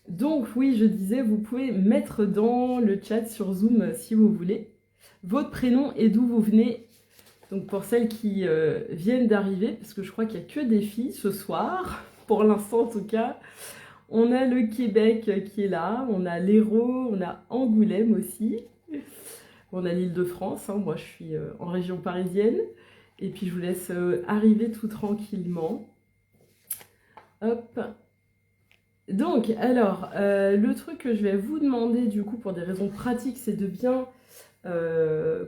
Donc oui, je disais, vous pouvez mettre dans le chat sur Zoom si vous voulez votre prénom et d'où vous venez. Donc pour celles qui viennent d'arriver, parce que je crois qu'il n'y a que des filles ce soir, pour l'instant en tout cas. On a le Québec qui est là, on a l'Hérault, on a Angoulême aussi. On a l'Île-de-France, hein, moi je suis en région parisienne. Et puis je vous laisse arriver tout tranquillement. Hop. Donc, alors, le truc que je vais vous demander, du coup, pour des raisons pratiques, c'est de bien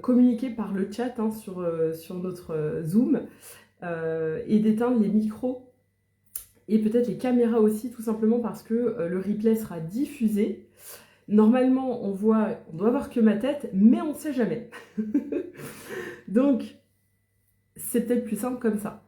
communiquer par le chat hein, sur notre Zoom et d'éteindre les micros et peut-être les caméras aussi, tout simplement parce que le replay sera diffusé. Normalement, on doit voir que ma tête, mais on ne sait jamais. Donc, c'est peut-être plus simple comme ça.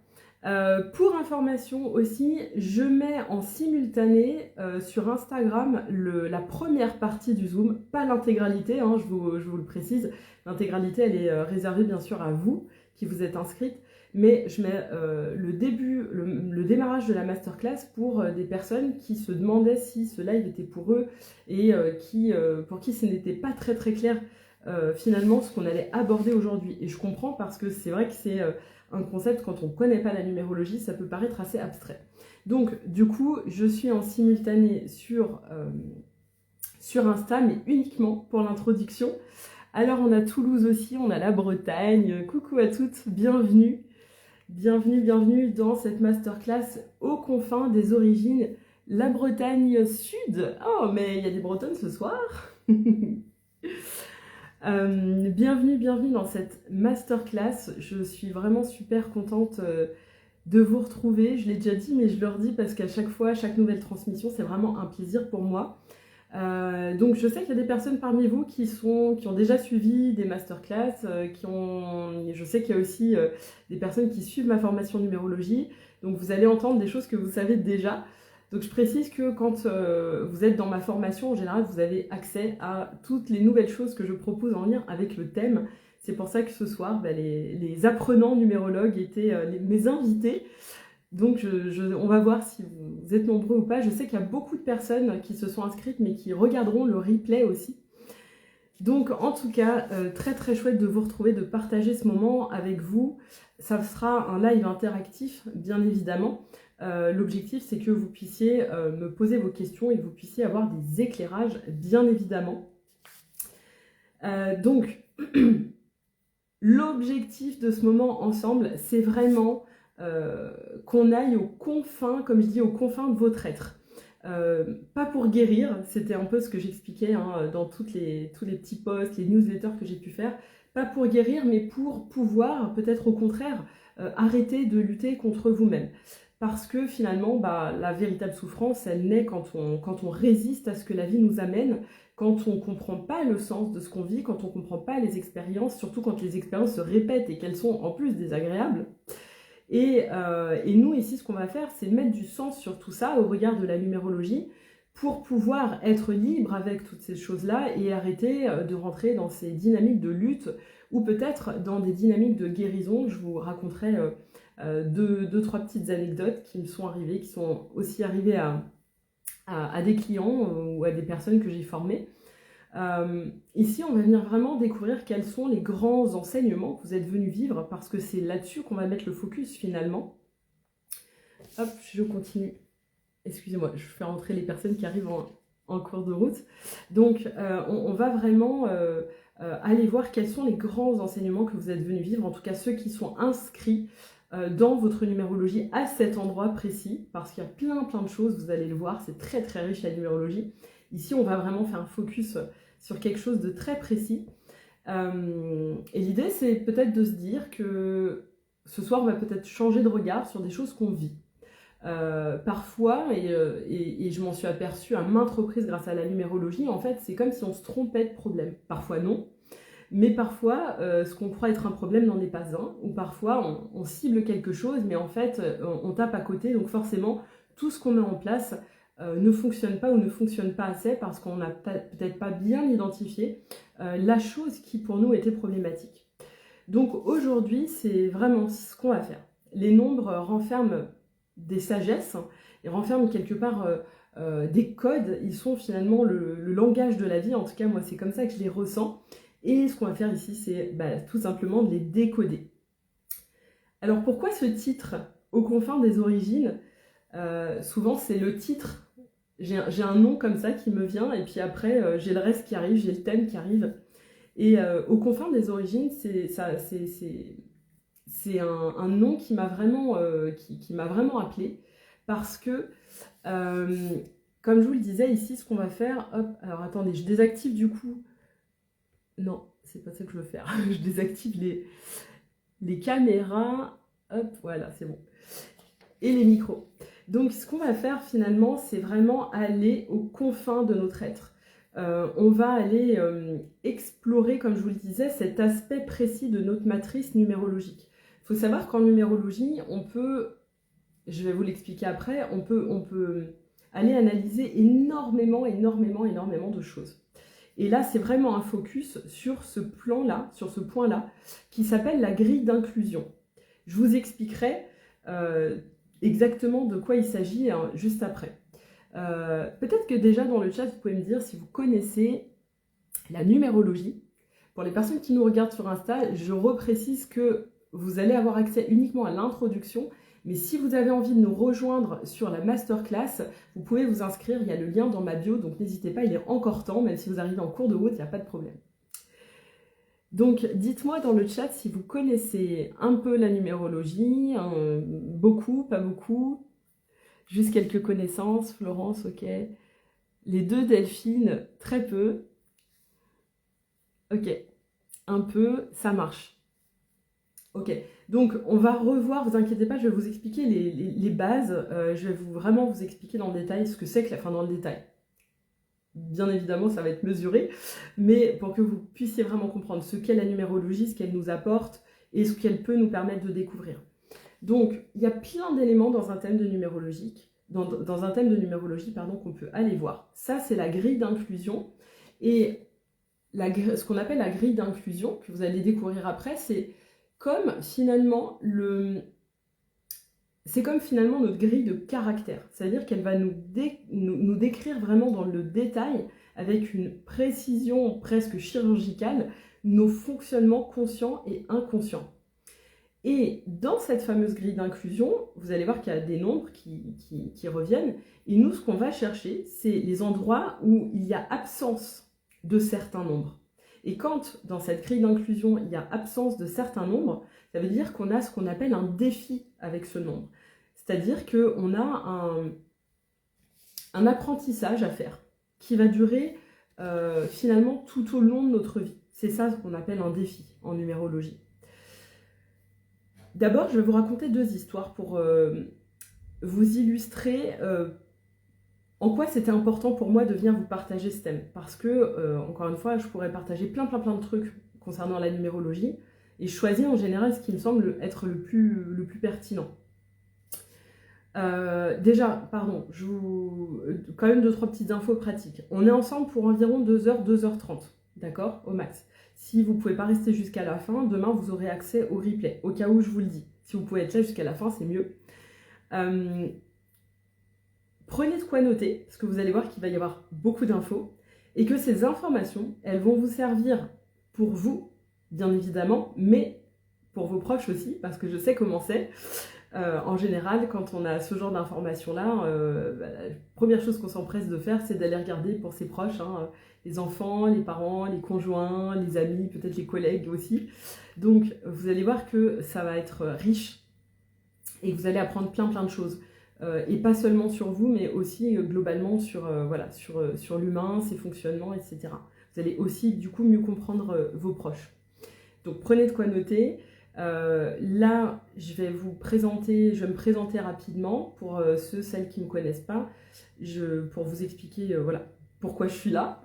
Pour information aussi, je mets en simultané sur Instagram la première partie du Zoom, pas l'intégralité, hein, je vous le précise. L'intégralité, elle est réservée bien sûr à vous qui vous êtes inscrites, mais je mets le démarrage de la masterclass pour des personnes qui se demandaient si ce live était pour eux et pour qui ce n'était pas très très clair finalement ce qu'on allait aborder aujourd'hui. Et je comprends parce que c'est vrai que c'est un concept, quand on ne connaît pas la numérologie, ça peut paraître assez abstrait. Donc, du coup, je suis en simultané sur Insta, mais uniquement pour l'introduction. Alors, on a Toulouse aussi, on a la Bretagne. Coucou à toutes, bienvenue. Bienvenue, bienvenue dans cette masterclass aux confins des origines. La Bretagne Sud. Oh, mais il y a des Bretonnes ce soir. Bienvenue, bienvenue dans cette masterclass. Je suis vraiment super contente de vous retrouver. Je l'ai déjà dit, mais je le redis parce qu'à chaque fois, chaque nouvelle transmission, c'est vraiment un plaisir pour moi. Donc je sais qu'il y a des personnes parmi vous qui ont déjà suivi des masterclass, je sais qu'il y a aussi des personnes qui suivent ma formation numérologie. Donc vous allez entendre des choses que vous savez déjà. Donc je précise que quand vous êtes dans ma formation, en général, vous avez accès à toutes les nouvelles choses que je propose en lien avec le thème. C'est pour ça que ce soir, les apprenants numérologues étaient mes invités. Donc on va voir si vous êtes nombreux ou pas. Je sais qu'il y a beaucoup de personnes qui se sont inscrites, mais qui regarderont le replay aussi. Donc en tout cas, très très chouette de vous retrouver, de partager ce moment avec vous. Ça sera un live interactif, bien évidemment. L'objectif, c'est que vous puissiez me poser vos questions et que vous puissiez avoir des éclairages, bien évidemment. Donc, l'objectif de ce moment ensemble, c'est vraiment qu'on aille aux confins, comme je dis, aux confins de votre être. Pas pour guérir, c'était un peu ce que j'expliquais hein, dans tous les petits posts, les newsletters que j'ai pu faire. Pas pour guérir, mais pour pouvoir, peut-être au contraire, arrêter de lutter contre vous-même. Parce que finalement, la véritable souffrance, elle naît quand on résiste à ce que la vie nous amène, quand on ne comprend pas le sens de ce qu'on vit, quand on ne comprend pas les expériences, surtout quand les expériences se répètent et qu'elles sont en plus désagréables. Et nous, ici, ce qu'on va faire, c'est mettre du sens sur tout ça au regard de la numérologie pour pouvoir être libre avec toutes ces choses-là et arrêter de rentrer dans ces dynamiques de lutte ou peut-être dans des dynamiques de guérison. Je vous raconterai deux, trois petites anecdotes qui me sont arrivées, qui sont aussi arrivées à des clients ou à des personnes que j'ai formées. Ici, on va venir vraiment découvrir quels sont les grands enseignements que vous êtes venus vivre, parce que c'est là-dessus qu'on va mettre le focus finalement. Hop, je continue. Excusez-moi, je fais rentrer les personnes qui arrivent en cours de route. Donc, on va vraiment aller voir quels sont les grands enseignements que vous êtes venus vivre, en tout cas ceux qui sont inscrits dans votre numérologie à cet endroit précis, parce qu'il y a plein de choses, vous allez le voir, c'est très très riche la numérologie. Ici, on va vraiment faire un focus sur quelque chose de très précis. Et l'idée, c'est peut-être de se dire que ce soir, on va peut-être changer de regard sur des choses qu'on vit. Parfois, et je m'en suis aperçue à maintes reprises grâce à la numérologie, en fait, c'est comme si on se trompait de problème. Parfois, non. Mais parfois, ce qu'on croit être un problème n'en est pas un. Ou parfois, on cible quelque chose, mais en fait, on tape à côté. Donc forcément, tout ce qu'on met en place ne fonctionne pas ou ne fonctionne pas assez parce qu'on n'a peut-être pas bien identifié la chose qui pour nous était problématique. Donc aujourd'hui, c'est vraiment ce qu'on va faire. Les nombres renferment des sagesses et renferment quelque part des codes, ils sont finalement le langage de la vie. En tout cas, moi, c'est comme ça que je les ressens. Et ce qu'on va faire ici, c'est tout simplement de les décoder. Alors, pourquoi ce titre, Aux confins des origines? Souvent, c'est le titre. J'ai un nom comme ça qui me vient, et puis après, j'ai le reste qui arrive, j'ai le thème qui arrive. Et Aux confins des origines, c'est un nom qui m'a vraiment, qui m'a vraiment appelée, parce que, comme je vous le disais ici, ce qu'on va faire, hop, alors attendez, je désactive du coup, non, c'est pas ça que je veux faire, je désactive les caméras, hop, voilà, c'est bon, et les micros. Donc ce qu'on va faire finalement, c'est vraiment aller aux confins de notre être. On va aller explorer, comme je vous le disais, cet aspect précis de notre matrice numérologique. Il faut savoir qu'en numérologie, on peut, je vais vous l'expliquer après, on peut aller analyser énormément de choses. Et là, c'est vraiment un focus sur ce plan-là, sur ce point-là, qui s'appelle la grille d'inclusion. Je vous expliquerai exactement de quoi il s'agit juste après. Peut-être que déjà dans le chat, vous pouvez me dire si vous connaissez la numérologie. Pour les personnes qui nous regardent sur Insta, je reprécise que vous allez avoir accès uniquement à l'introduction, mais si vous avez envie de nous rejoindre sur la masterclass, vous pouvez vous inscrire, il y a le lien dans ma bio, donc n'hésitez pas, il est encore temps, même si vous arrivez en cours de route, il n'y a pas de problème. Donc dites-moi dans le chat si vous connaissez un peu la numérologie, beaucoup, pas beaucoup, juste quelques connaissances. Florence, ok. Les deux Delphine, très peu. Ok, un peu, ça marche. Ok, donc on va revoir, vous inquiétez pas, je vais vous expliquer les bases. Je vais vraiment vous expliquer dans le détail ce que c'est que dans le détail. Bien évidemment, ça va être mesuré, mais pour que vous puissiez vraiment comprendre ce qu'est la numérologie, ce qu'elle nous apporte et ce qu'elle peut nous permettre de découvrir. Donc, il y a plein d'éléments dans un thème de numérologie, dans un thème de numérologie, pardon, qu'on peut aller voir. Ça, c'est la grille d'inclusion. Et ce qu'on appelle la grille d'inclusion, que vous allez découvrir après, c'est comme finalement notre grille de caractère. C'est-à-dire qu'elle va nous décrire vraiment dans le détail, avec une précision presque chirurgicale, nos fonctionnements conscients et inconscients. Et dans cette fameuse grille d'inclusion, vous allez voir qu'il y a des nombres qui reviennent. Et nous, ce qu'on va chercher, c'est les endroits où il y a absence de certains nombres. Et quand, dans cette grille d'inclusion, il y a absence de certains nombres, ça veut dire qu'on a ce qu'on appelle un défi avec ce nombre. C'est-à-dire qu'on a un apprentissage à faire qui va durer finalement tout au long de notre vie. C'est ça ce qu'on appelle un défi en numérologie. D'abord, je vais vous raconter deux histoires pour vous illustrer en quoi c'était important pour moi de venir vous partager ce thème. Parce que, encore une fois, je pourrais partager plein de trucs concernant la numérologie, et je choisis en général ce qui me semble être le plus pertinent. Déjà, pardon, quand même 2-3 petites infos pratiques. On est ensemble pour environ 2h, 2h30, d'accord, au max. Si vous ne pouvez pas rester jusqu'à la fin, demain vous aurez accès au replay, au cas où je vous le dis. Si vous pouvez être là jusqu'à la fin, c'est mieux. Prenez de quoi noter, parce que vous allez voir qu'il va y avoir beaucoup d'infos, et que ces informations, elles vont vous servir pour vous, bien évidemment, mais pour vos proches aussi, parce que je sais comment c'est. En général, quand on a ce genre d'informations-là, la première chose qu'on s'empresse de faire, c'est d'aller regarder pour ses proches, les enfants, les parents, les conjoints, les amis, peut-être les collègues aussi. Donc, vous allez voir que ça va être riche et que vous allez apprendre plein de choses. Et pas seulement sur vous, mais aussi globalement sur l'humain, ses fonctionnements, etc. Vous allez aussi, du coup, mieux comprendre vos proches. Donc, prenez de quoi noter. Là, je vais me présenter rapidement pour celles qui ne me connaissent pas, pour vous expliquer pourquoi je suis là.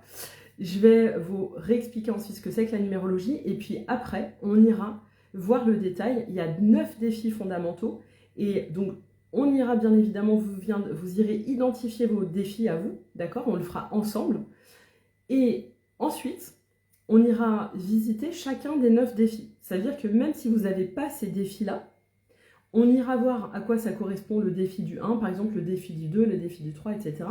Je vais vous réexpliquer ensuite ce que c'est que la numérologie, et puis après, on ira voir le détail. Il y a 9 défis fondamentaux, et donc on ira bien évidemment, vous irez identifier vos défis à vous, d'accord? On le fera ensemble, et ensuite, on ira visiter chacun des 9 défis. C'est-à-dire que même si vous n'avez pas ces défis-là, on ira voir à quoi ça correspond le défi du 1, par exemple le défi du 2, le défi du 3, etc.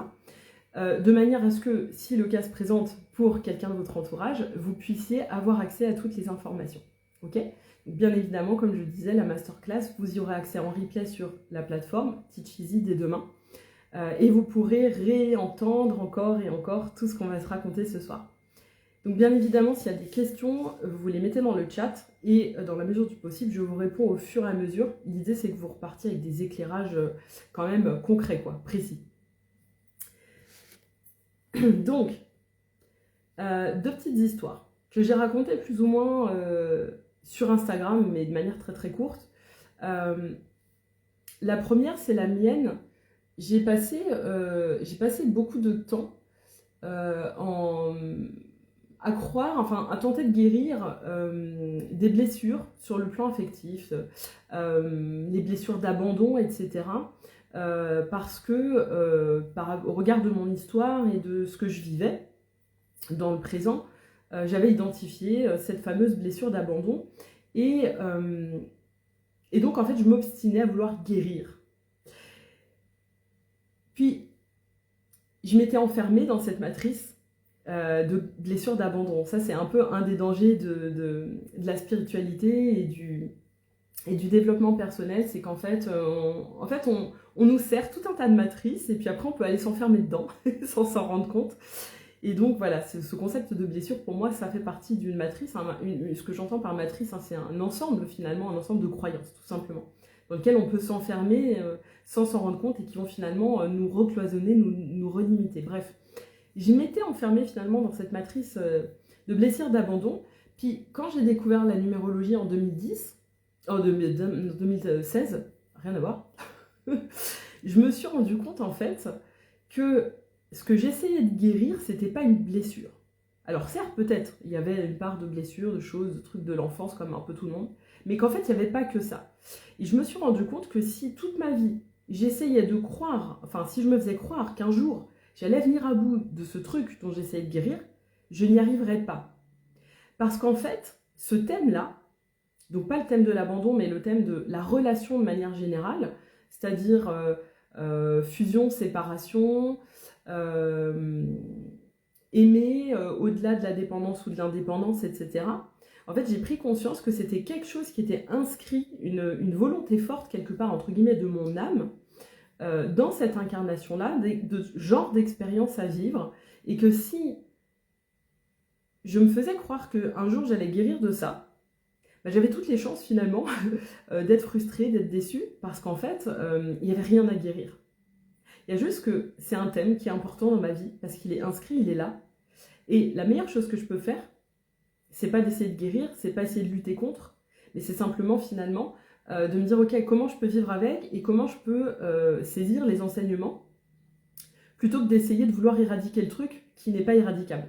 de manière à ce que, si le cas se présente pour quelqu'un de votre entourage, vous puissiez avoir accès à toutes les informations. Ok ? Bien évidemment, comme je le disais, la masterclass, vous y aurez accès en replay sur la plateforme Teach Easy dès demain. Et vous pourrez réentendre encore et encore tout ce qu'on va se raconter ce soir. Donc bien évidemment, s'il y a des questions, vous les mettez dans le chat et dans la mesure du possible, je vous réponds au fur et à mesure. L'idée, c'est que vous repartiez avec des éclairages quand même concrets, quoi, précis. Donc, deux petites histoires que j'ai racontées plus ou moins sur Instagram, mais de manière très très courte. La première, c'est la mienne. J'ai passé beaucoup de temps à croire, enfin à tenter de guérir des blessures sur le plan affectif, les blessures d'abandon, etc. Parce que au regard de mon histoire et de ce que je vivais dans le présent, j'avais identifié cette fameuse blessure d'abandon et donc en fait je m'obstinais à vouloir guérir. Puis je m'étais enfermée dans cette matrice de blessure d'abandon. Ça, c'est un peu un des dangers de la spiritualité et du développement personnel, c'est qu'en fait, on nous sert tout un tas de matrices et puis après, on peut aller s'enfermer dedans sans s'en rendre compte. Et donc, voilà, ce concept de blessure, pour moi, ça fait partie d'une matrice. Ce que j'entends par matrice, c'est un ensemble, finalement, un ensemble de croyances, tout simplement, dans lequel on peut s'enfermer sans s'en rendre compte et qui vont finalement nous recloisonner, nous relimiter. Bref, je m'étais enfermée finalement dans cette matrice de blessures d'abandon. Puis quand j'ai découvert la numérologie en 2016, rien à voir, je me suis rendu compte en fait que ce que j'essayais de guérir, c'était pas une blessure. Alors certes, peut-être, il y avait une part de blessure, de choses, de trucs de l'enfance comme un peu tout le monde, mais qu'en fait, il n'y avait pas que ça. Et je me suis rendu compte que si toute ma vie, j'essayais de croire, enfin si je me faisais croire qu'un jour, j'allais venir à bout de ce truc dont j'essayais de guérir, je n'y arriverais pas. Parce qu'en fait, ce thème-là, donc pas le thème de l'abandon, mais le thème de la relation de manière générale, c'est-à-dire fusion, séparation, aimer au-delà de la dépendance ou de l'indépendance, etc. En fait, j'ai pris conscience que c'était quelque chose qui était inscrit, une volonté forte quelque part, entre guillemets, de mon âme, dans cette incarnation-là, de genre d'expérience à vivre, et que si je me faisais croire qu'un jour j'allais guérir de ça, bah, j'avais toutes les chances finalement d'être frustrée, d'être déçue, parce qu'en fait, il n'y avait rien à guérir. Il y a juste que c'est un thème qui est important dans ma vie, parce qu'il est inscrit, il est là, et la meilleure chose que je peux faire, c'est pas d'essayer de guérir, c'est pas essayer de lutter contre, mais c'est simplement finalement de me dire ok, comment je peux vivre avec et comment je peux saisir les enseignements plutôt que d'essayer de vouloir éradiquer le truc qui n'est pas éradicable.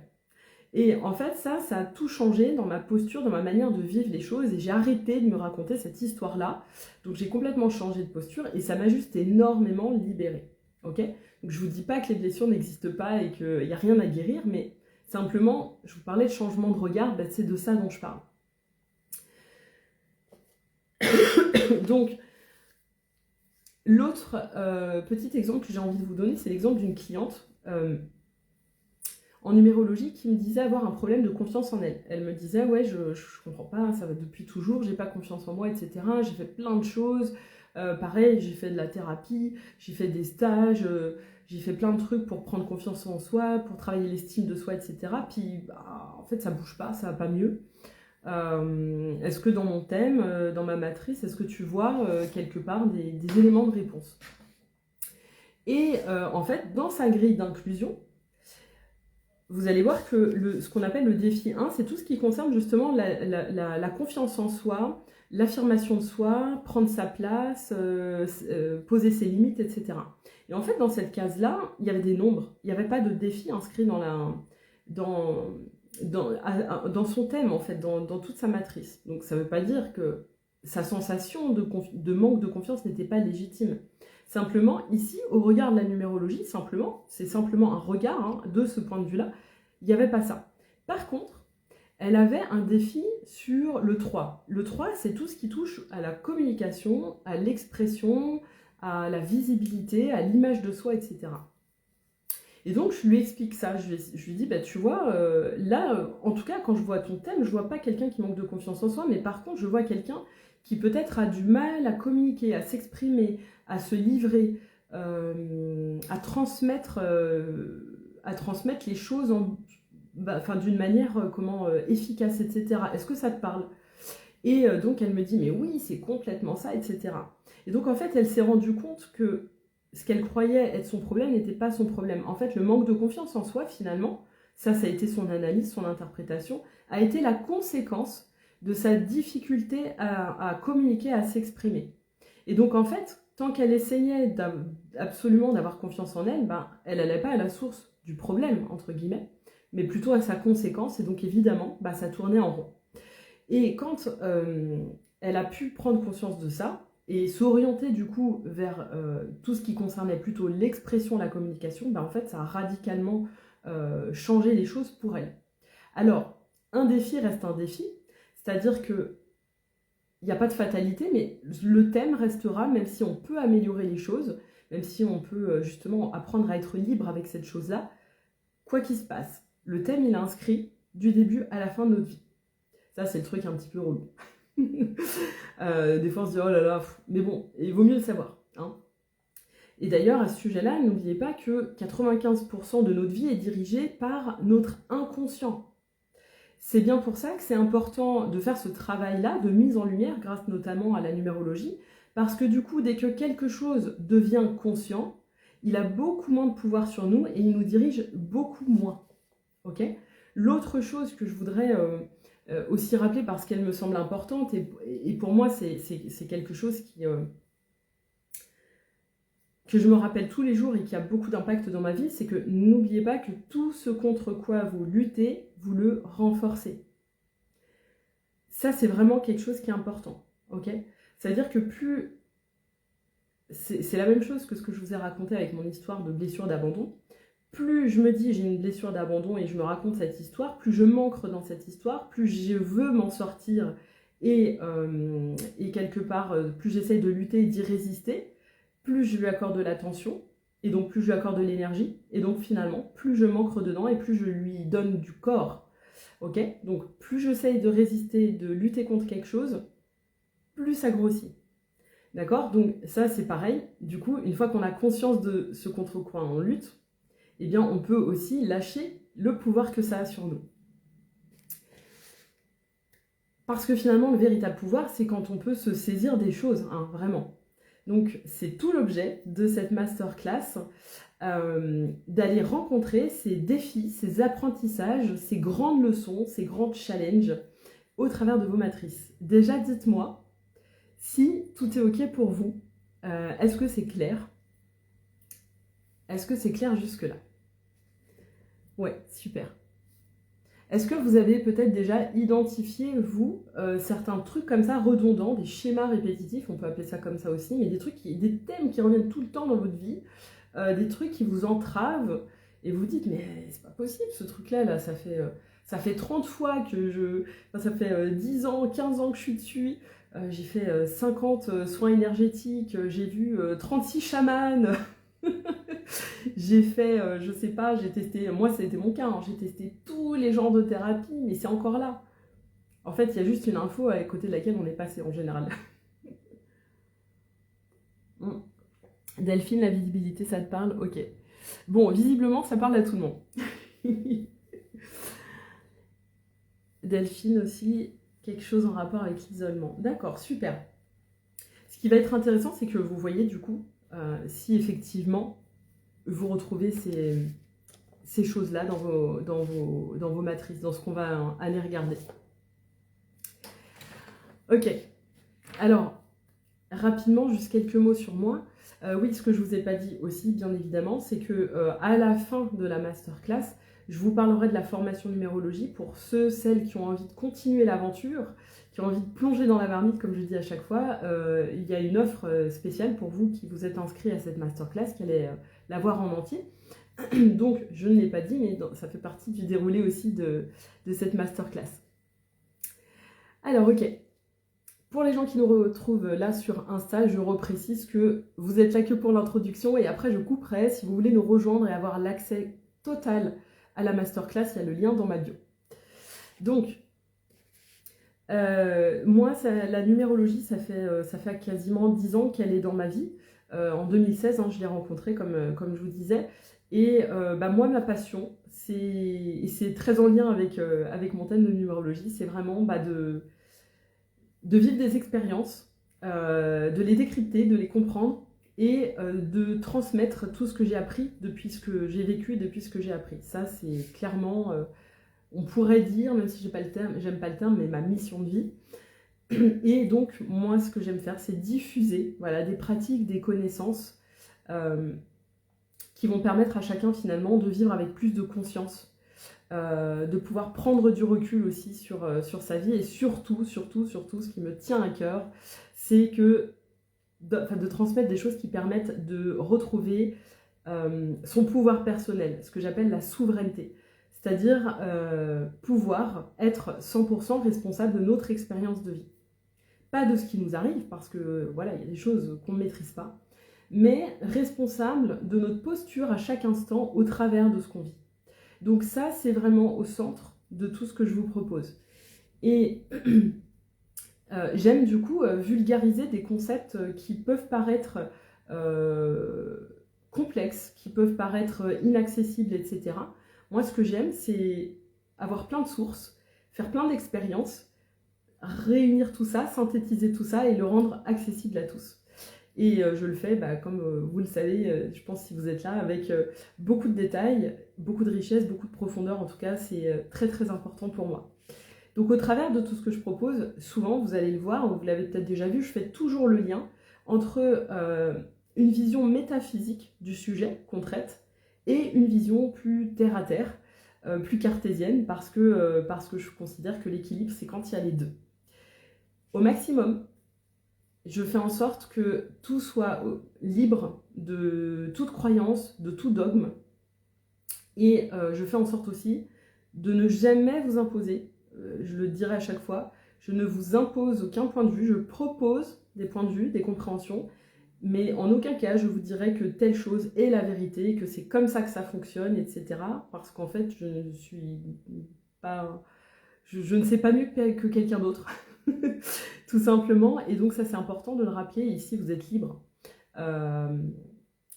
Et en fait ça a tout changé dans ma posture, dans ma manière de vivre les choses, et j'ai arrêté de me raconter cette histoire-là. Donc j'ai complètement changé de posture et ça m'a juste énormément libérée. Ok ? Donc je vous dis pas que les blessures n'existent pas et qu'il n'y a rien à guérir, mais simplement, je vous parlais de changement de regard, ben c'est de ça dont je parle. Donc, l'autre petit exemple que j'ai envie de vous donner, c'est l'exemple d'une cliente en numérologie qui me disait avoir un problème de confiance en elle. Elle me disait, ouais, je comprends pas, ça va depuis toujours, j'ai pas confiance en moi, etc. J'ai fait plein de choses. Pareil, j'ai fait de la thérapie, j'ai fait des stages, j'ai fait plein de trucs pour prendre confiance en soi, pour travailler l'estime de soi, etc. Puis, bah, en fait, ça bouge pas, ça va pas mieux. Est-ce que dans mon thème, dans ma matrice, est-ce que tu vois quelque part des éléments de réponse? Et en fait, dans sa grille d'inclusion, vous allez voir que ce qu'on appelle le défi 1, c'est tout ce qui concerne justement la confiance en soi, l'affirmation de soi, prendre sa place, poser ses limites, etc. Et en fait, dans cette case-là, il y avait des nombres. Il n'y avait pas de défi inscrit dans son thème, en fait, dans toute sa matrice. Donc ça ne veut pas dire que sa sensation de manque de confiance n'était pas légitime. Simplement, ici, au regard de la numérologie, c'est simplement un regard de ce point de vue-là, il n'y avait pas ça. Par contre, elle avait un défi sur le 3. Le 3, c'est tout ce qui touche à la communication, à l'expression, à la visibilité, à l'image de soi, etc. Et donc, je lui explique ça. Je lui dis, bah, tu vois, là, en tout cas, quand je vois ton thème, je vois pas quelqu'un qui manque de confiance en soi, mais par contre, je vois quelqu'un qui peut-être a du mal à communiquer, à s'exprimer, à se livrer, à transmettre les choses d'une manière efficace, etc. Est-ce que ça te parle? Et donc, elle me dit, mais oui, c'est complètement ça, etc. Et donc, en fait, elle s'est rendue compte que ce qu'elle croyait être son problème n'était pas son problème. En fait, le manque de confiance en soi, finalement, ça a été son analyse, son interprétation, a été la conséquence de sa difficulté à communiquer, à s'exprimer. Et donc, en fait, tant qu'elle essayait absolument d'avoir confiance en elle, ben, elle n'allait pas à la source du problème, entre guillemets, mais plutôt à sa conséquence. Et donc, évidemment, ben, ça tournait en rond. Et quand elle a pu prendre conscience de ça, et s'orienter du coup vers tout ce qui concernait plutôt l'expression, la communication, ben en fait ça a radicalement changé les choses pour elle. Alors, un défi reste un défi, c'est-à-dire que il n'y a pas de fatalité, mais le thème restera, même si on peut améliorer les choses, même si on peut justement apprendre à être libre avec cette chose-là, quoi qu'il se passe, le thème il est inscrit du début à la fin de notre vie. Ça c'est le truc un petit peu relou. Des fois on se dit oh là là, mais bon, il vaut mieux le savoir. Hein. Et d'ailleurs, à ce sujet-là, n'oubliez pas que 95% de notre vie est dirigée par notre inconscient. C'est bien pour ça que c'est important de faire ce travail-là, de mise en lumière, grâce notamment à la numérologie, parce que du coup, dès que quelque chose devient conscient, il a beaucoup moins de pouvoir sur nous et il nous dirige beaucoup moins. Ok ? L'autre chose que je voudrais aussi rappeler parce qu'elle me semble importante et pour moi c'est quelque chose que je me rappelle tous les jours et qui a beaucoup d'impact dans ma vie, c'est que n'oubliez pas que tout ce contre quoi vous luttez, vous le renforcez. Ça c'est vraiment quelque chose qui est important, ok ? C'est-à-dire que plus... C'est la même chose que ce que je vous ai raconté avec mon histoire de blessure d'abandon. Plus je me dis j'ai une blessure d'abandon et je me raconte cette histoire, plus je m'ancre dans cette histoire, plus je veux m'en sortir et quelque part, plus j'essaye de lutter et d'y résister, plus je lui accorde de l'attention et donc plus je lui accorde de l'énergie et donc finalement, plus je m'ancre dedans et plus je lui donne du corps. Ok ? Donc plus j'essaye de résister, de lutter contre quelque chose, plus ça grossit. D'accord ? Donc ça c'est pareil. Du coup, une fois qu'on a conscience de ce contre quoi on lutte, eh bien, on peut aussi lâcher le pouvoir que ça a sur nous. Parce que finalement, le véritable pouvoir, c'est quand on peut se saisir des choses, hein, vraiment. Donc, c'est tout l'objet de cette masterclass, d'aller rencontrer ces défis, ces apprentissages, ces grandes leçons, ces grands challenges au travers de vos matrices. Déjà, dites-moi si tout est OK pour vous. Est-ce que c'est clair ? Est-ce que c'est clair jusque-là ? Ouais, super. Est-ce que vous avez peut-être déjà identifié, vous, certains trucs comme ça, redondants, des schémas répétitifs, on peut appeler ça comme ça aussi, mais des thèmes qui reviennent tout le temps dans votre vie, des trucs qui vous entravent, et vous dites, mais c'est pas possible, ce truc-là, là, ça fait 30 fois que ça fait 10 ans, 15 ans que je suis dessus, j'ai fait 50 soins énergétiques, j'ai vu 36 chamans... J'ai fait, je sais pas, j'ai testé, moi c'était mon cas, hein, j'ai testé tous les genres de thérapie, mais c'est encore là. En fait, il y a juste une info à côté de laquelle on est passé en général. Delphine, la visibilité, ça te parle? Ok. Bon, visiblement, ça parle à tout le monde. Delphine aussi, quelque chose en rapport avec l'isolement. D'accord, super. Ce qui va être intéressant, c'est que vous voyez du coup, si effectivement vous retrouvez ces choses-là dans vos matrices, dans ce qu'on va aller regarder. Ok, alors, rapidement, juste quelques mots sur moi. Oui, ce que je ne vous ai pas dit aussi, bien évidemment, c'est que à la fin de la masterclass, je vous parlerai de la formation numérologie pour celles qui ont envie de continuer l'aventure, qui ont envie de plonger dans la marmite, comme je dis à chaque fois. Il y a une offre spéciale pour vous qui vous êtes inscrits à cette masterclass, qui allait la voir en entier. Donc, je ne l'ai pas dit, mais ça fait partie du déroulé aussi de cette masterclass. Alors, ok. Pour les gens qui nous retrouvent là sur Insta, je reprécise que vous êtes là que pour l'introduction et après je couperai. Si vous voulez nous rejoindre et avoir l'accès total à la masterclass, il y a le lien dans ma bio. Donc, moi, la numérologie, ça fait quasiment 10 ans qu'elle est dans ma vie. En 2016, je l'ai rencontrée, comme je vous disais. Et moi, ma passion, c'est très en lien avec mon thème de numérologie, c'est vraiment de vivre des expériences, de les décrypter, de les comprendre et de transmettre tout ce que j'ai appris depuis ce que j'ai vécu et depuis ce que j'ai appris. Ça, c'est clairement, on pourrait dire, même si j'aime pas le terme, mais ma mission de vie. Et donc, moi, ce que j'aime faire, c'est diffuser des pratiques, des connaissances qui vont permettre à chacun, finalement, de vivre avec plus de conscience, de pouvoir prendre du recul aussi sur sa vie. Et surtout, ce qui me tient à cœur, c'est de transmettre des choses qui permettent de retrouver son pouvoir personnel, ce que j'appelle la souveraineté. C'est-à-dire pouvoir être 100% responsable de notre expérience de vie. Pas de ce qui nous arrive, parce que il y a des choses qu'on ne maîtrise pas, mais responsable de notre posture à chaque instant au travers de ce qu'on vit. Donc ça, c'est vraiment au centre de tout ce que je vous propose. Et j'aime du coup vulgariser des concepts qui peuvent paraître complexes, qui peuvent paraître inaccessibles, etc. Moi, ce que j'aime, c'est avoir plein de sources, faire plein d'expériences, réunir tout ça, synthétiser tout ça et le rendre accessible à tous. Et je le fais, comme vous le savez, je pense si vous êtes là, avec beaucoup de détails, beaucoup de richesse, beaucoup de profondeur. En tout cas, c'est très très important pour moi. Donc au travers de tout ce que je propose, souvent, vous allez le voir, ou vous l'avez peut-être déjà vu, je fais toujours le lien entre une vision métaphysique du sujet qu'on traite et une vision plus terre-à-terre, plus cartésienne, parce que je considère que l'équilibre, c'est quand il y a les deux. Au maximum, je fais en sorte que tout soit libre de toute croyance, de tout dogme. Et je fais en sorte aussi de ne jamais vous imposer, je le dirai à chaque fois, je ne vous impose aucun point de vue, je propose des points de vue, des compréhensions, mais en aucun cas je vous dirai que telle chose est la vérité, que c'est comme ça que ça fonctionne, etc. Parce qu'en fait, je ne sais pas mieux que quelqu'un d'autre. Tout simplement, et donc ça c'est important de le rappeler, ici vous êtes libre.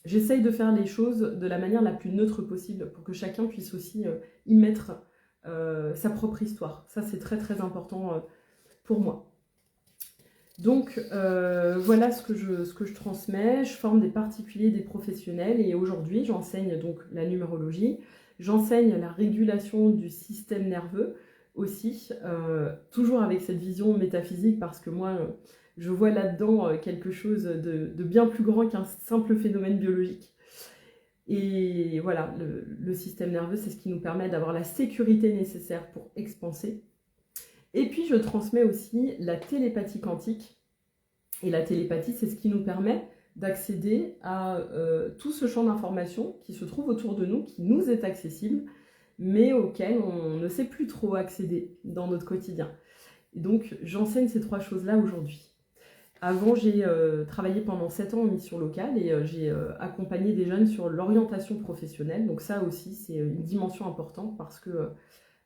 J'essaye de faire les choses de la manière la plus neutre possible pour que chacun puisse aussi y mettre sa propre histoire. Ça c'est très très important pour moi. Donc voilà ce que je transmets. Je forme des particuliers, des professionnels, et aujourd'hui j'enseigne donc la numérologie, j'enseigne la régulation du système nerveux aussi, toujours avec cette vision métaphysique, parce que moi je vois là-dedans quelque chose de bien plus grand qu'un simple phénomène biologique. Et voilà, le système nerveux, c'est ce qui nous permet d'avoir la sécurité nécessaire pour expanser. Et puis je transmets aussi la télépathie quantique. Et la télépathie, c'est ce qui nous permet d'accéder à tout ce champ d'information qui se trouve autour de nous, qui nous est accessible, mais auquel on ne sait plus trop accéder dans notre quotidien. Et donc, j'enseigne ces 3 choses-là aujourd'hui. Avant, j'ai travaillé pendant 7 ans en mission locale et j'ai accompagné des jeunes sur l'orientation professionnelle. Donc ça aussi, c'est une dimension importante parce que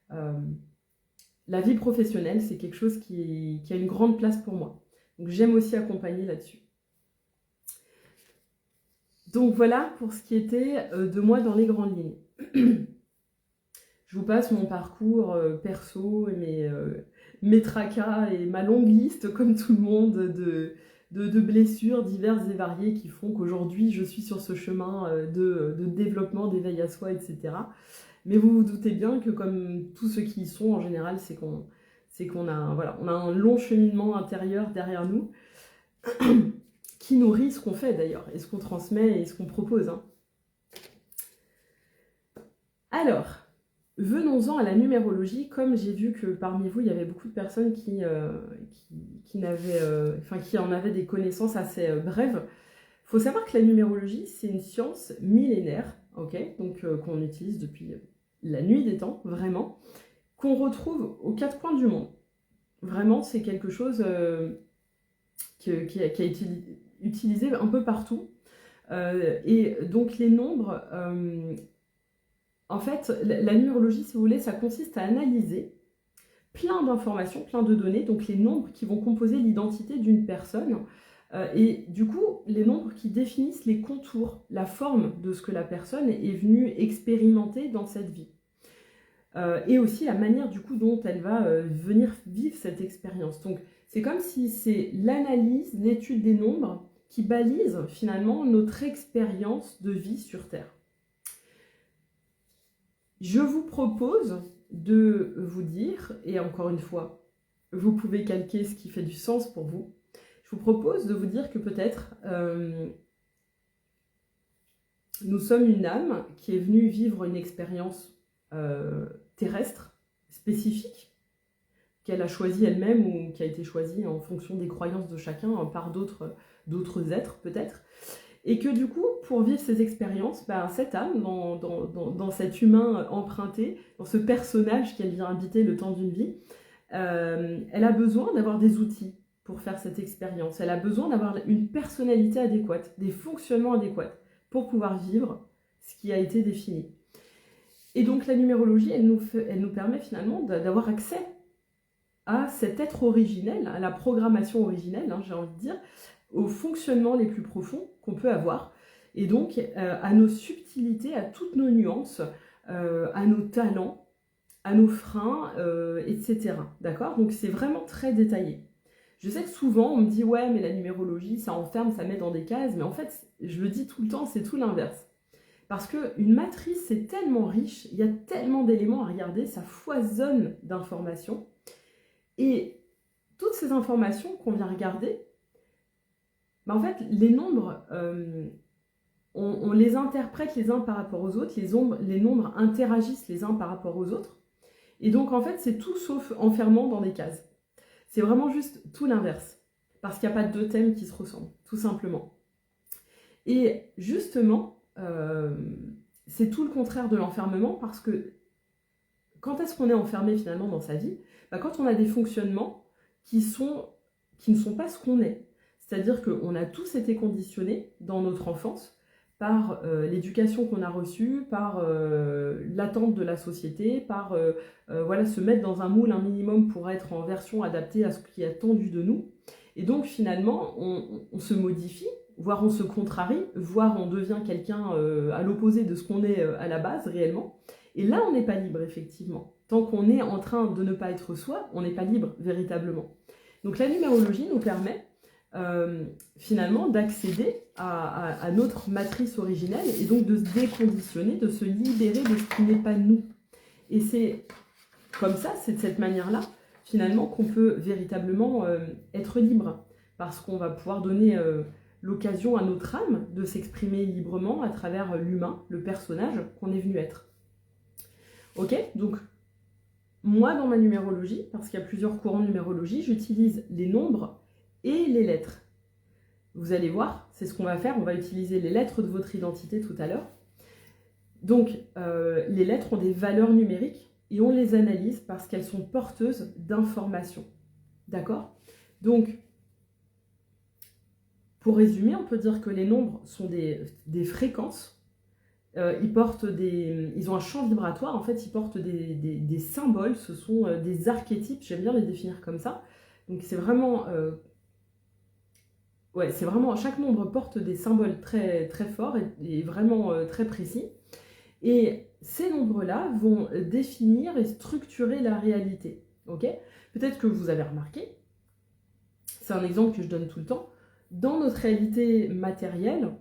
la vie professionnelle, c'est quelque chose qui a une grande place pour moi. Donc j'aime aussi accompagner là-dessus. Donc voilà pour ce qui était de moi dans les grandes lignes. Je vous passe mon parcours perso et mes tracas et ma longue liste, comme tout le monde, de blessures diverses et variées qui font qu'aujourd'hui je suis sur ce chemin de développement, d'éveil à soi, etc. Mais vous vous doutez bien que comme tous ceux qui y sont en général, c'est qu'on a, on a un long cheminement intérieur derrière nous qui nourrit ce qu'on fait d'ailleurs, et ce qu'on transmet et ce qu'on propose. Alors, venons-en à la numérologie. Comme j'ai vu que parmi vous, il y avait beaucoup de personnes qui en avaient des connaissances assez brèves. Il faut savoir que la numérologie, c'est une science millénaire, donc qu'on utilise depuis la nuit des temps, vraiment, qu'on retrouve aux 4 coins du monde. Vraiment, c'est quelque chose qui a été utilisé un peu partout. Et donc les nombres, en fait, la numérologie, si vous voulez, ça consiste à analyser plein d'informations, plein de données, donc les nombres qui vont composer l'identité d'une personne, et du coup, les nombres qui définissent les contours, la forme de ce que la personne est venue expérimenter dans cette vie. Et aussi la manière du coup dont elle va venir vivre cette expérience. Donc c'est comme si c'est l'analyse, l'étude des nombres qui balise finalement notre expérience de vie sur Terre. Je vous propose de vous dire, et encore une fois, vous pouvez calquer ce qui fait du sens pour vous, je vous propose de vous dire que peut-être nous sommes une âme qui est venue vivre une expérience terrestre, spécifique, qu'elle a choisie elle-même ou qui a été choisie en fonction des croyances de chacun par d'autres êtres peut-être, et que du coup, pour vivre ces expériences, cette âme, dans cet humain emprunté, dans ce personnage qu'elle vient habiter le temps d'une vie, elle a besoin d'avoir des outils pour faire cette expérience, elle a besoin d'avoir une personnalité adéquate, des fonctionnements adéquats, pour pouvoir vivre ce qui a été défini. Et donc la numérologie, elle nous permet finalement d'avoir accès à cet être originel, à la programmation originelle, j'ai envie de dire, aux fonctionnements les plus profonds qu'on peut avoir, et donc à nos subtilités, à toutes nos nuances, à nos talents, à nos freins, etc. D'accord? Donc c'est vraiment très détaillé. Je sais que souvent on me dit « ouais, mais la numérologie, ça enferme, ça met dans des cases », mais en fait, je le dis tout le temps, c'est tout l'inverse. Parce qu'une matrice, c'est tellement riche, il y a tellement d'éléments à regarder, ça foisonne d'informations. Et toutes ces informations qu'on vient regarder, en fait, les nombres, on les interprète les uns par rapport aux autres, les nombres interagissent les uns par rapport aux autres. Et donc, en fait, c'est tout sauf enfermant dans des cases. C'est vraiment juste tout l'inverse. Parce qu'il n'y a pas deux thèmes qui se ressemblent, tout simplement. Et justement, c'est tout le contraire de l'enfermement, parce que quand est-ce qu'on est enfermé finalement dans sa vie? Quand on a des fonctionnements qui ne sont pas ce qu'on est. C'est-à-dire qu'on a tous été conditionnés dans notre enfance par l'éducation qu'on a reçue, par l'attente de la société, par se mettre dans un moule un minimum pour être en version adaptée à ce qui est attendu de nous. Et donc finalement, on se modifie, voire on se contrarie, voire on devient quelqu'un à l'opposé de ce qu'on est à la base réellement. Et là, on n'est pas libre, effectivement. Tant qu'on est en train de ne pas être soi, on n'est pas libre véritablement. Donc la numérologie nous permet finalement d'accéder à notre matrice originelle et donc de se déconditionner, de se libérer de ce qui n'est pas nous. Et c'est comme ça, c'est de cette manière-là, finalement, qu'on peut véritablement être libre. Parce qu'on va pouvoir donner l'occasion à notre âme de s'exprimer librement à travers l'humain, le personnage qu'on est venu être. Ok, donc moi dans ma numérologie, parce qu'il y a plusieurs courants de numérologie, j'utilise les nombres et les lettres. Vous allez voir, c'est ce qu'on va faire, on va utiliser les lettres de votre identité tout à l'heure. Donc les lettres ont des valeurs numériques et on les analyse parce qu'elles sont porteuses d'informations. D'accord? Donc, pour résumer, on peut dire que les nombres sont des fréquences. Ils ont un champ vibratoire, en fait, ils portent des symboles, ce sont des archétypes, j'aime bien les définir comme ça. Donc c'est vraiment, chaque nombre porte des symboles très, très forts et vraiment très précis. Et ces nombres-là vont définir et structurer la réalité. Okay? Peut-être que vous avez remarqué, c'est un exemple que je donne tout le temps, dans notre réalité matérielle,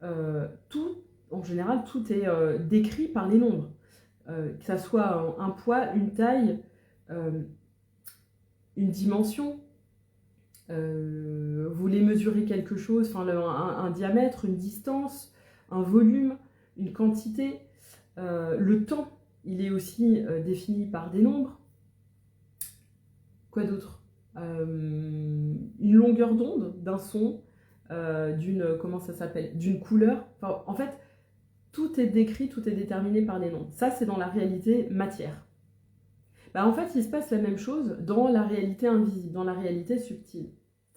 en général, tout est décrit par les nombres. Que ça soit un poids, une taille, une dimension, vous voulez mesurer quelque chose, un diamètre, une distance, un volume, une quantité. Le temps, il est aussi défini par des nombres. Quoi d'autre? Une longueur d'onde d'un son, d'une couleur. En fait, tout est décrit, tout est déterminé par les nombres. Ça, c'est dans la réalité matière. En fait, il se passe la même chose dans la réalité invisible, dans la réalité subtile.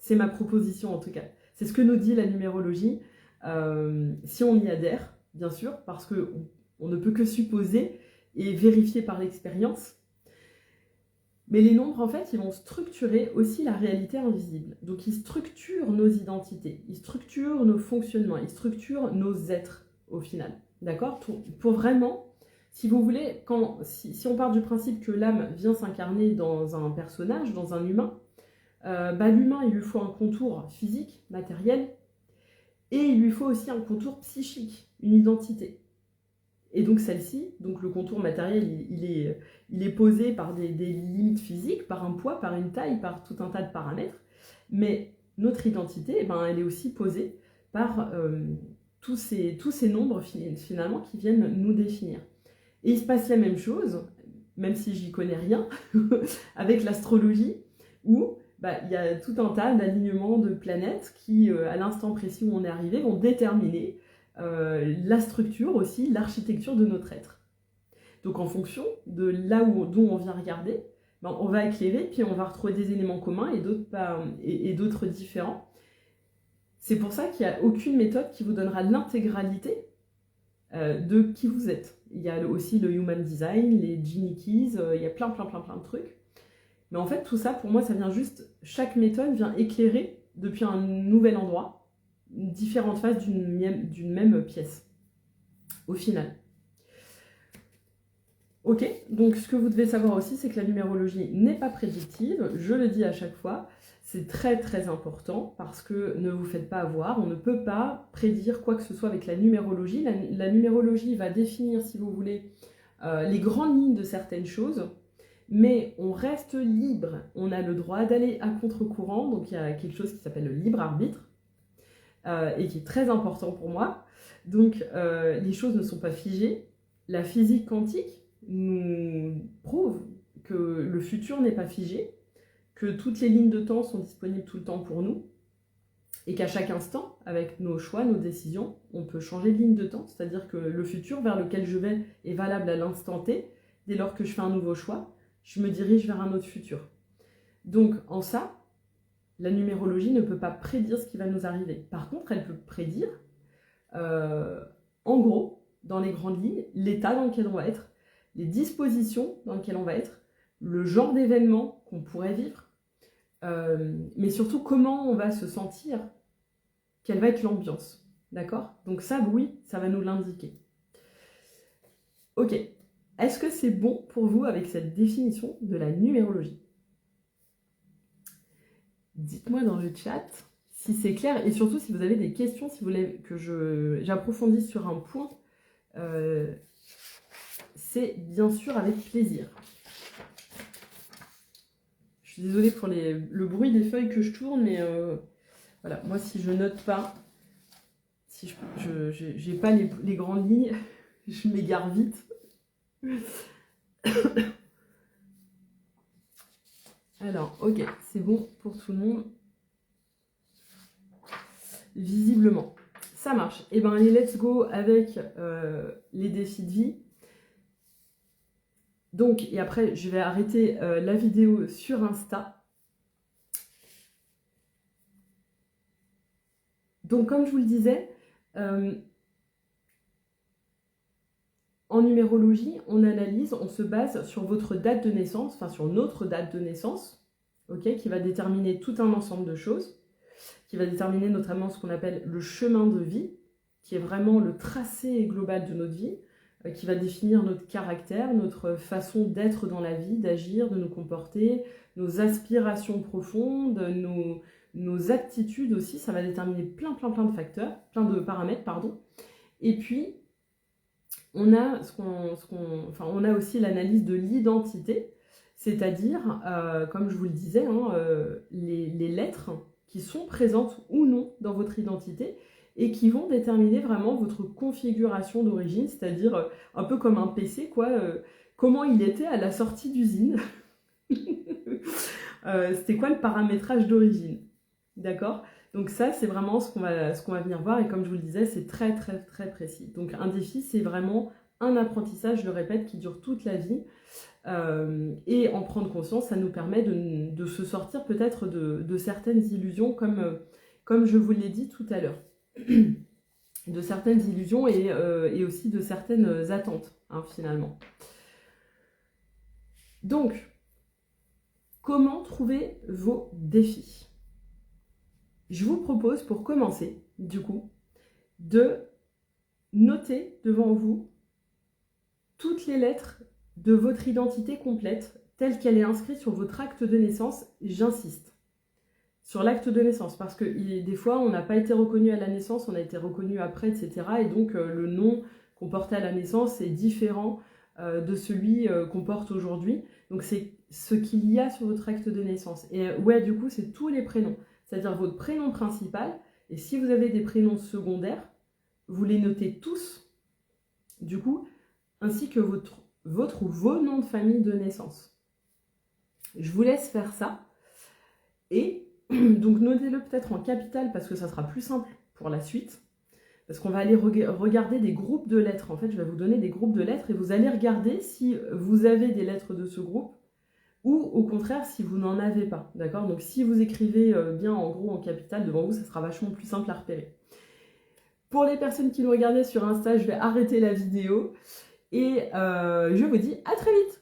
C'est ma proposition en tout cas. C'est ce que nous dit la numérologie. Si on y adhère, bien sûr, parce qu'on ne peut que supposer et vérifier par l'expérience. Mais les nombres, en fait, ils vont structurer aussi la réalité invisible. Donc, ils structurent nos identités, ils structurent nos fonctionnements, ils structurent nos êtres, au final. D'accord ? Pour vraiment, si vous voulez, si on part du principe que l'âme vient s'incarner dans un personnage, dans un humain, l'humain, il lui faut un contour physique, matériel, et il lui faut aussi un contour psychique, une identité. Et donc celle-ci, donc le contour matériel, il est posé par des limites physiques, par un poids, par une taille, par tout un tas de paramètres. Mais notre identité, elle est aussi posée par tous ces nombres finalement qui viennent nous définir. Et il se passe la même chose, même si j'y connais rien, avec l'astrologie, où il y a tout un tas d'alignements de planètes qui, à l'instant précis où on est arrivé, vont déterminer la structure aussi, l'architecture de notre être. Donc en fonction de là d'où on vient regarder, on va éclairer, puis on va retrouver des éléments communs et d'autres différents. C'est pour ça qu'il n'y a aucune méthode qui vous donnera l'intégralité de qui vous êtes. Il y a aussi le Human Design, les Gene Keys, il y a plein de trucs. Mais en fait, tout ça, pour moi, ça vient juste... Chaque méthode vient éclairer depuis un nouvel endroit différentes phases d'une même pièce, au final. Ok, donc ce que vous devez savoir aussi, c'est que la numérologie n'est pas prédictive, je le dis à chaque fois, c'est très important, parce que ne vous faites pas avoir, on ne peut pas prédire quoi que ce soit avec la numérologie. La numérologie va définir, si vous voulez, les grandes lignes de certaines choses, mais on reste libre, on a le droit d'aller à contre-courant, donc il y a quelque chose qui s'appelle le libre arbitre, et qui est très important pour moi. Donc, les choses ne sont pas figées. La physique quantique nous prouve que le futur n'est pas figé, que toutes les lignes de temps sont disponibles tout le temps pour nous, et qu'à chaque instant, avec nos choix, nos décisions, on peut changer de ligne de temps, c'est-à-dire que le futur vers lequel je vais est valable à l'instant T. Dès lors que je fais un nouveau choix, je me dirige vers un autre futur. Donc, en ça, la numérologie ne peut pas prédire ce qui va nous arriver. Par contre, elle peut prédire, en gros, dans les grandes lignes, l'état dans lequel on va être, les dispositions dans lesquelles on va être, le genre d'événement qu'on pourrait vivre, mais surtout comment on va se sentir, quelle va être l'ambiance. D'accord ? Donc ça, oui, ça va nous l'indiquer. Ok. Est-ce que c'est bon pour vous avec cette définition de la numérologie ? Dites-moi dans le chat si c'est clair et surtout si vous avez des questions, si vous voulez que j'approfondisse sur un point, c'est bien sûr avec plaisir. Je suis désolée pour le bruit des feuilles que je tourne, mais voilà, moi si je note pas, si je n'ai pas les grandes lignes, je m'égare vite. Alors, ok, c'est bon pour tout le monde. Visiblement, ça marche. Et bien, allez, let's go avec les défis de vie. Donc, et après, je vais arrêter la vidéo sur Insta. Donc, comme je vous le disais, en numérologie, on analyse, on se base sur votre date de naissance, enfin sur notre date de naissance, okay, qui va déterminer tout un ensemble de choses, qui va déterminer notamment ce qu'on appelle le chemin de vie, qui est vraiment le tracé global de notre vie, qui va définir notre caractère, notre façon d'être dans la vie, d'agir, de nous comporter, nos aspirations profondes, nos aptitudes aussi, ça va déterminer plein de facteurs, plein de paramètres, pardon. Et puis, on a, on a aussi l'analyse de l'identité, c'est-à-dire, comme je vous le disais, les lettres qui sont présentes ou non dans votre identité et qui vont déterminer vraiment votre configuration d'origine, c'est-à-dire un peu comme un PC, quoi, comment il était à la sortie d'usine. C'était quoi le paramétrage d'origine, d'accord ? Donc ça, c'est vraiment ce qu'on va venir voir, et comme je vous le disais, c'est très précis. Donc un défi, c'est vraiment un apprentissage, je le répète, qui dure toute la vie. Et en prendre conscience, ça nous permet de se sortir peut-être de certaines illusions, comme je vous l'ai dit tout à l'heure. De certaines illusions et aussi de certaines attentes, hein, finalement. Donc, comment trouver vos défis? Je vous propose, pour commencer, du coup, de noter devant vous toutes les lettres de votre identité complète, telle qu'elle est inscrite sur votre acte de naissance. J'insiste sur l'acte de naissance, parce que des fois, on n'a pas été reconnu à la naissance, on a été reconnu après, etc. Et donc, le nom qu'on portait à la naissance est différent de celui qu'on porte aujourd'hui. Donc, c'est ce qu'il y a sur votre acte de naissance. Et ouais, du coup, c'est tous les prénoms. C'est-à-dire votre prénom principal. Et si vous avez des prénoms secondaires, vous les notez tous, du coup, ainsi que votre ou vos noms de famille de naissance. Je vous laisse faire ça. Et donc, notez-le peut-être en capital parce que ça sera plus simple pour la suite. Parce qu'on va aller regarder des groupes de lettres. En fait, je vais vous donner des groupes de lettres et vous allez regarder si vous avez des lettres de ce groupe ou au contraire si vous n'en avez pas. D'accord? Donc, si vous écrivez bien en gros en capital devant vous, ça sera vachement plus simple à repérer. Pour les personnes qui nous regardaient sur Insta, je vais arrêter la vidéo et je vous dis à très vite!